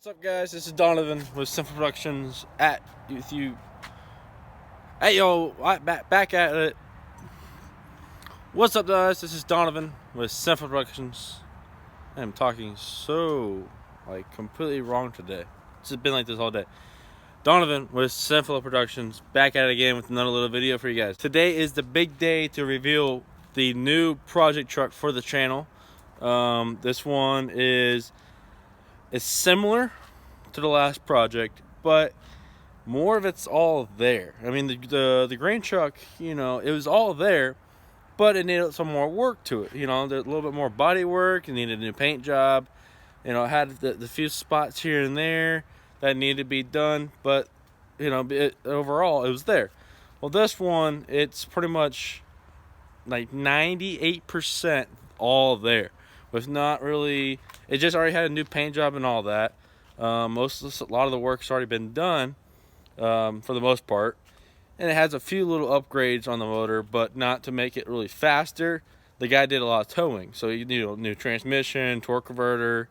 What's up, guys? This is Donovan with Simple Productions with you. Hey, yo, back at it. What's up, guys? This is Donovan with Simple Productions. I'm talking so completely wrong today. It's just been like this all day. Donovan with Simple Productions, back at it again with another little video for you guys. Today is the big day to reveal the new project truck for the channel. This one is similar to the last project, but more of it's all there. I mean, the grain truck, it was all there, but it needed some more work to it. There's a little bit more body work. It needed a new paint job. It had the few spots here and there that needed to be done, but overall it was there. Well, this one, it's pretty much like 98% all there. With not really, it just already had a new paint job and all that. A lot of the work's already been done, for the most part, and it has a few little upgrades on the motor, but not to make it really faster. The guy did a lot of towing, so new transmission, torque converter,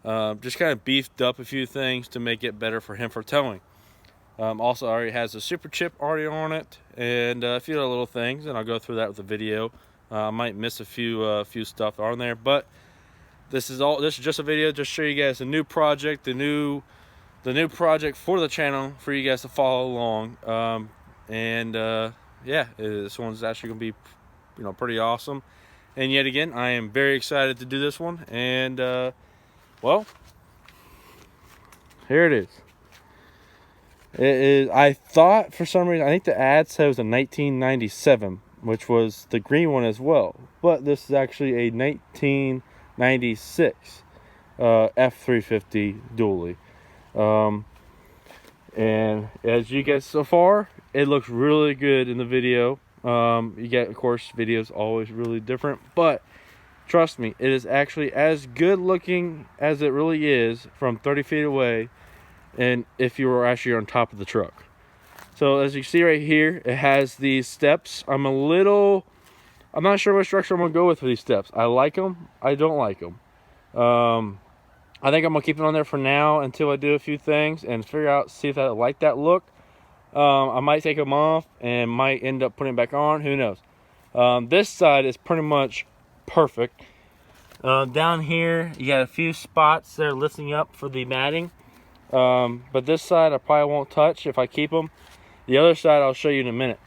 just kind of beefed up a few things to make it better for him for towing. Also already has a super chip already on it, and a few other little things, and I'll go through that with the video. I might miss a few stuff on there, but this is just a video just show you guys the new project, the new project for the channel for you guys to follow along. Yeah, this one's actually gonna be pretty awesome, and yet again I am very excited to do this one. And well, here it is. I thought for some reason, I think the ad said it was a 1997, which was the green one as well, but this is actually a 1996 F350 dually. And as you get so far, it looks really good in the video. You get, of course, videos always really different, but trust me, it is actually as good looking as it really is from 30 feet away, and if you were actually on top of the truck. So as you see right here, it has these steps. I'm not sure what structure I'm gonna go with for these steps. I like them, I don't like them. I think I'm gonna keep it on there for now until I do a few things and figure out, see if I like that look. I might take them off and might end up putting it back on, who knows. This side is pretty much perfect. Down here, you got a few spots that are lifting up for the matting. But this side I probably won't touch if I keep them. The other side I'll show you in a minute.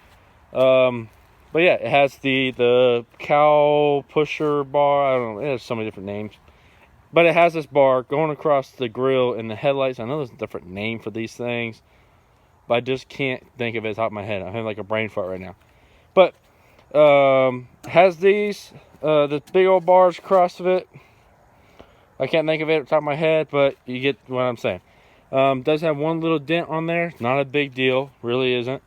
But yeah, it has the cow pusher bar. I don't know, it has so many different names. But it has this bar going across the grill and the headlights. I know there's a different name for these things, but I just can't think of it off the top of my head. I have like a brain fart right now. But has these the big old bars across of it. I can't think of it off the top of my head, but you get what I'm saying. Does have one little dent on there. Not a big deal, really isn't.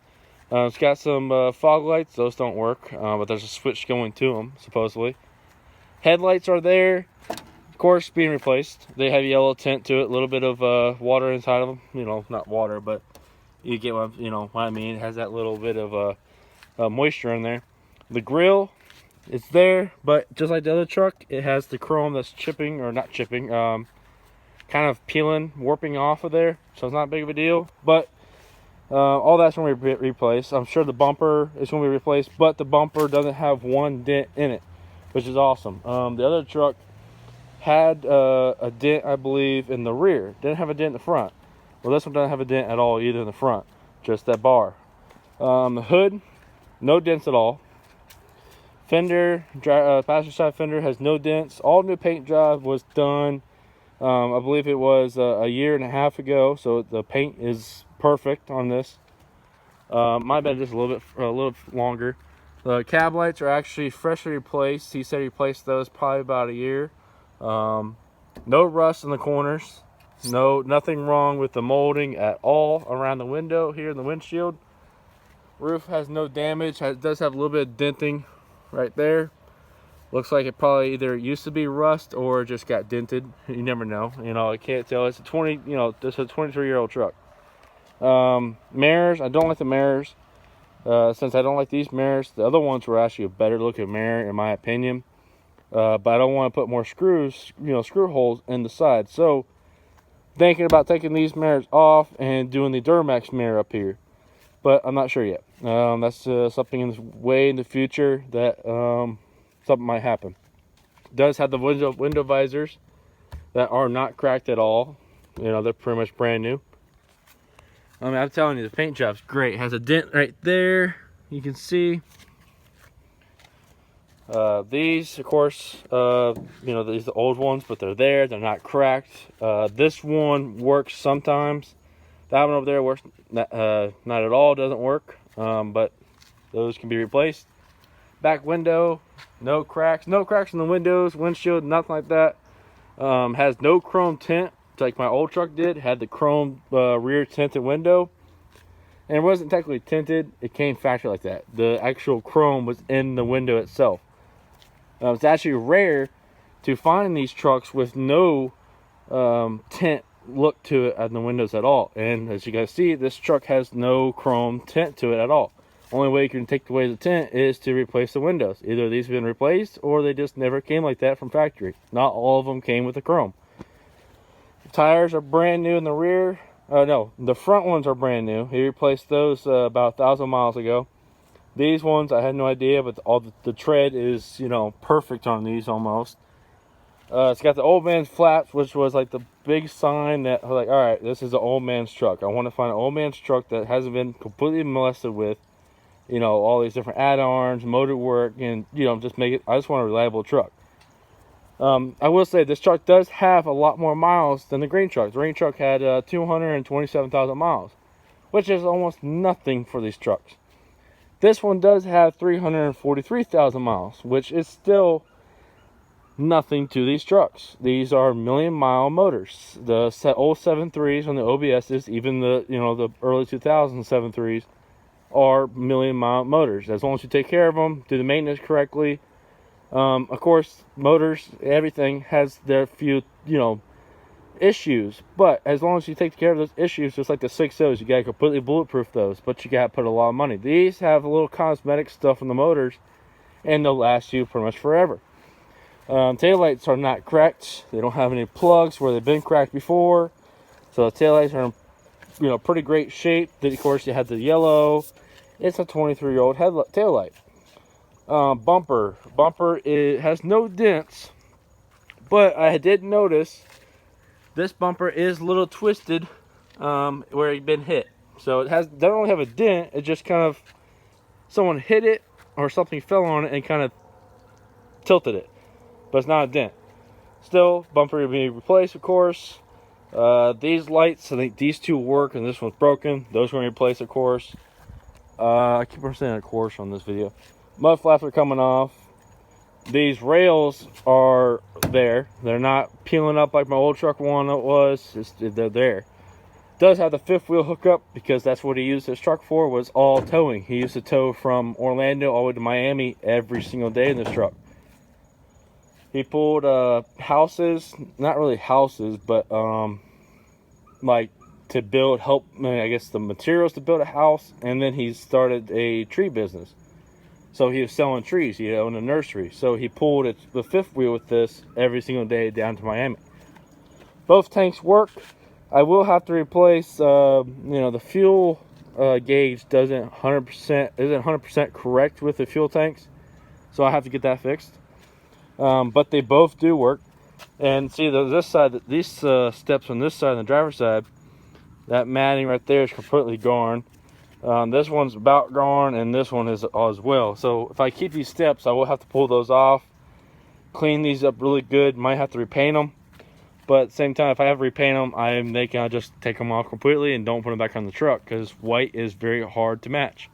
It's got some fog lights. Those don't work, but there's a switch going to them, supposedly. Headlights are there, of course, being replaced. They have yellow tint to it, a little bit of water inside of them. Not water, but you get what I mean. It has that little bit of moisture in there. The grill, it's there, but just like the other truck, it has the chrome that's chipping, or not chipping, kind of peeling, warping off of there, so it's not big of a deal. But all that's going to be replaced. I'm sure the bumper is going to be replaced, but the bumper doesn't have one dent in it, which is awesome. The other truck had a dent, I believe, in the rear. Didn't have a dent in the front. Well, this one doesn't have a dent at all either in the front, just that bar. The hood, no dents at all. Fender, passenger side fender has no dents. All new paint job was done. I believe it was a year and a half ago, so the paint is perfect on this. Might have been just a little longer. The cab lights are actually freshly replaced. He said he replaced those probably about a year. No rust in the corners. Nothing wrong with the molding at all around the window here in the windshield. Roof has no damage. It does have a little bit of denting right there. Looks like it probably either used to be rust or just got dented. You never know. I can't tell. It's a 23-year-old truck. Mirrors, I don't like the mirrors. Since I don't like these mirrors, the other ones were actually a better looking mirror in my opinion. But I don't want to put more screw holes in the side. So Thinking about taking these mirrors off and doing the Duramax mirror up here, but I'm not sure yet. That's something in the way in the future that something might happen. It does have the window visors that are not cracked at all. You know, they're pretty much brand new. I mean, I'm telling you, the paint job's great. It has a dent right there, you can see. These, of course, you know, these are the old ones, but they're there. They're not cracked. This one works sometimes. That one over there works not at all. Doesn't work. But those can be replaced. Back window, no cracks. No cracks in the windows, windshield, nothing like that. Has no chrome tint, like my old truck did. Had the chrome rear tinted window. And it wasn't technically tinted. It came factory like that. The actual chrome was in the window itself. It's actually rare to find these trucks with no tint look to it on the windows at all. And as you guys see, this truck has no chrome tint to it at all. Only way you can take away the tint is to replace the windows. Either these have been replaced or they just never came like that from factory. Not all of them came with the chrome. The tires are brand new in the rear. No, the front ones are brand new. He replaced those about 1,000 miles ago. These ones, I had no idea, but all the tread is, you know, perfect on these almost. It's got the old man's flaps, which was like the big sign that, like, all right, this is an old man's truck. I want to find an old man's truck that hasn't been completely molested with, you know, all these different add-ons, motor work, and, you know, just make it, I just want a reliable truck. I will say this truck does have a lot more miles than the green truck. The green truck had 227,000 miles, which is almost nothing for these trucks. This one does have 343,000 miles, which is still nothing to these trucks. These are million-mile motors. The old 7.3s on the OBSs, even the, you know, the early 2000 7.3s, are million-mile motors. As long as you take care of them, do the maintenance correctly. Of course, motors, everything has their few, you know, issues, but as long as you take care of those issues, just like the 6.0s, you gotta completely bulletproof those, but you gotta put a lot of money. These have a little cosmetic stuff in the motors, and they'll last you pretty much forever. Taillights are not cracked. They don't have any plugs where they've been cracked before, so the taillights are in, you know, pretty great shape. Then, of course, you have the yellow. It's a 23-year-old taillight. Bumper, it has no dents, but I did notice this bumper is a little twisted where it's been hit. So it doesn't only have a dent, it just kind of, someone hit it or something fell on it and kind of tilted it. But it's not a dent. Still, bumper will be replaced, of course. These lights, I think these two work and this one's broken. Those are going to be replaced, of course. I keep on saying of course on this video. Mud flaps are coming off. These rails are there. They're not peeling up like my old truck one was. They're there. It does have the fifth wheel hookup because that's what he used his truck for, was all towing. He used to tow from Orlando all the way to Miami every single day in this truck. He pulled houses, not really houses, but like to build, I guess the materials to build a house, and then he started a tree business. So he was selling trees, he owned a nursery. So he pulled the fifth wheel with this every single day down to Miami. Both tanks work. I will have to replace, you know, the fuel gauge isn't 100% correct with the fuel tanks. So I have to get that fixed. But they both do work. And see, this side, these steps on this side, on the driver's side, that matting right there is completely gone. This one's about gone, and this one is as well. So if I keep these steps, I will have to pull those off, clean these up really good. Might have to repaint them, but at the same time, if I have to repaint them, I'm thinking I'll just take them off completely and don't put them back on the truck, because white is very hard to match.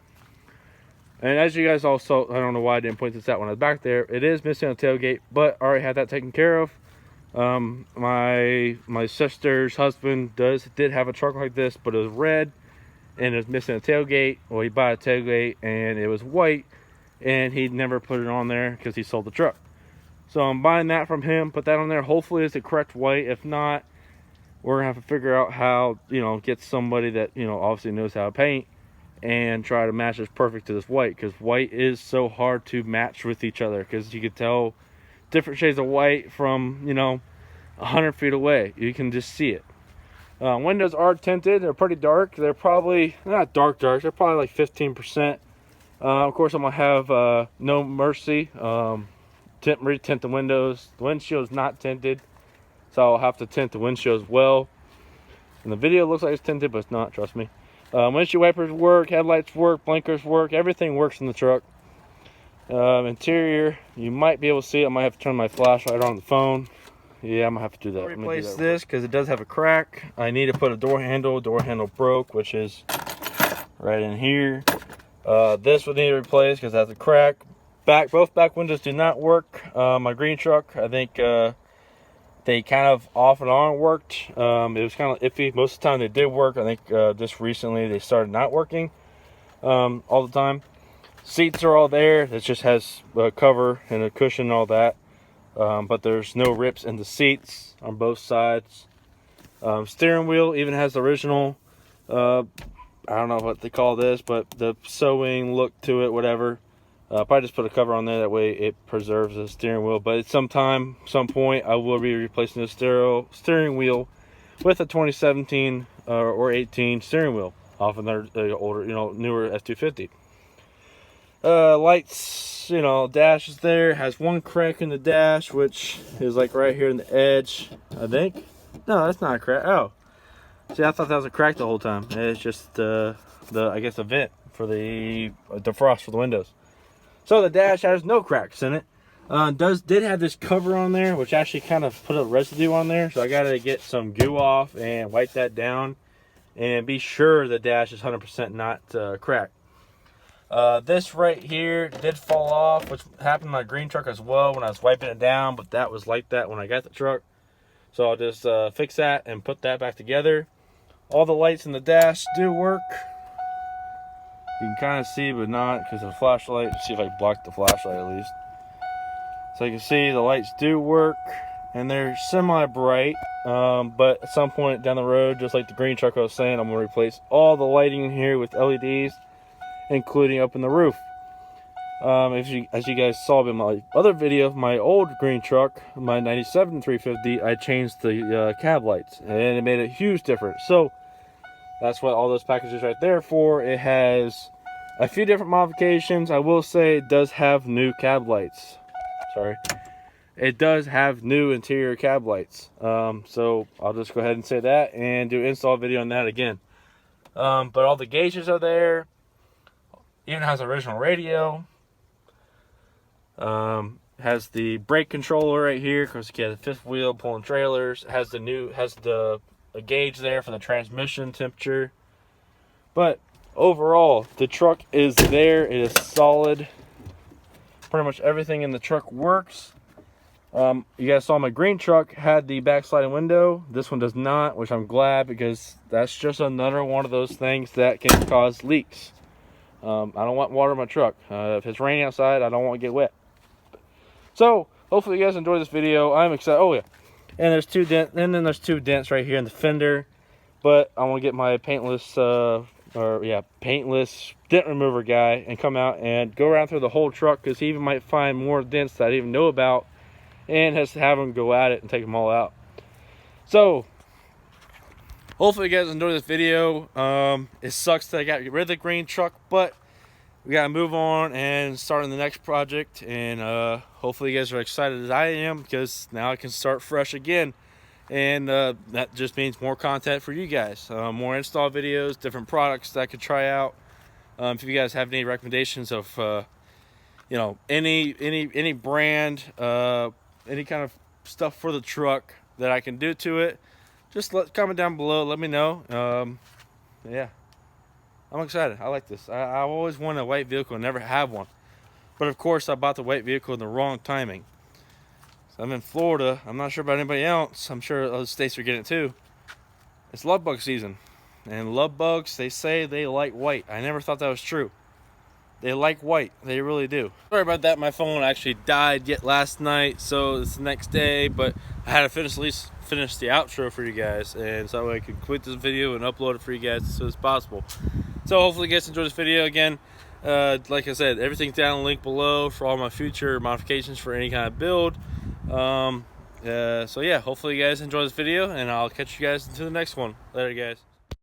And as you guys also, I don't know why I didn't point this out when I was back there, it is missing a tailgate, but I already had that taken care of. My sister's husband did have a truck like this, but it was red. And it was missing a tailgate. Well, he bought a tailgate and it was white, and he never put it on there because he sold the truck. So I'm buying that from him, put that on there. Hopefully it's the correct white. If not, we're gonna have to figure out how, you know, get somebody that, you know, obviously knows how to paint and try to match this perfect to this white, because white is so hard to match with each other, because you could tell different shades of white from, you know, 100 feet away. You can just see it. Windows are tinted. They're pretty dark. They're probably not dark. They're probably like 15%. Of course, I'm gonna have no mercy. Retint the windows. The windshield is not tinted, so I'll have to tint the windshield as well. And the video looks like it's tinted, but it's not. Trust me. Windshield wipers work. Headlights work. Blinkers work. Everything works in the truck. Interior, you might be able to see it. I might have to turn my flashlight on the phone. Yeah, I'm gonna have to do that. Replace this because it does have a crack. I need to put a door handle. Door handle broke, which is right in here. This would need to replace because it has a crack. Both back windows do not work. My green truck, I think they kind of off and on worked. It was kind of iffy. Most of the time they did work. I think just recently they started not working all the time. Seats are all there. It just has a cover and a cushion and all that. But there's no rips in the seats on both sides. Steering wheel even has the original, I don't know what they call this, but the sewing look to it, whatever. Probably just put a cover on there, that way it preserves the steering wheel. But at some point, I will be replacing the steering wheel with a 2017 or 18 steering wheel off of their older, newer F250. Lights, dash is there. Has one crack in the dash, which is like right here in the edge, I think. No, that's not a crack. Oh, see, I thought that was a crack the whole time. It's just I guess a vent for the defrost for the windows. So the dash has no cracks in it. Did have this cover on there, which actually kind of put a residue on there. So I gotta get some goo off and wipe that down and be sure the dash is 100% not cracked. This right here did fall off, which happened to my green truck as well when I was wiping it down, but that was like that when I got the truck. So I'll just fix that and put that back together. All the lights in the dash do work. You can kind of see, but not because of the flashlight. Let's see if I can block the flashlight at least. So you can see the lights do work, and they're semi-bright. But at some point down the road, just like the green truck I was saying, I'm going to replace all the lighting in here with LEDs, including up in the roof. As you guys saw in my other video, my old green truck, my 97 350, I changed the cab lights, and it made a huge difference. So that's what all those packages right there for. It has a few different modifications. I will say it does have new cab lights. Sorry. It does have new interior cab lights. So I'll just go ahead and say that and do an install video on that again. But all the gauges are there. Even has original radio. Has the brake controller right here because you get the fifth wheel pulling trailers. Has the gauge there for the transmission temperature. But overall, the truck is there. It is solid. Pretty much everything in the truck works. You guys saw my green truck had the backsliding window. This one does not, which I'm glad, because that's just another one of those things that can cause leaks. I don't want water in my truck. If it's raining outside, I don't want to get wet. So hopefully you guys enjoy this video. I'm excited. Oh yeah, and there's two dents right here in the fender. But I want to get my paintless dent remover guy and come out and go around through the whole truck, because he even might find more dents that I didn't even know about, and has to have him go at it and take them all out. So hopefully you guys enjoy this video. It sucks that I got to get rid of the green truck, but we got to move on and start on the next project. And hopefully you guys are excited as I am, because now I can start fresh again. And that just means more content for you guys. More install videos, different products that I could try out. If you guys have any recommendations of, any brand, any kind of stuff for the truck that I can do to it, just comment down below. Let me know. Yeah, I'm excited. I like this. I always wanted a white vehicle and never have one. But of course, I bought the white vehicle in the wrong timing. So I'm in Florida. I'm not sure about anybody else. I'm sure other states are getting it too. It's love bug season. And love bugs, they say they like white. I never thought that was true. They like white. They really do. Sorry about that. My phone actually died last night, so it's the next day. But I had to at least finish the outro for you guys, and so I could complete this video and upload it for you guys as soon as possible. So hopefully you guys enjoyed this video. Again, like I said, everything's down in the link below for all my future modifications for any kind of build. So yeah, hopefully you guys enjoy this video, and I'll catch you guys into the next one. Later, guys.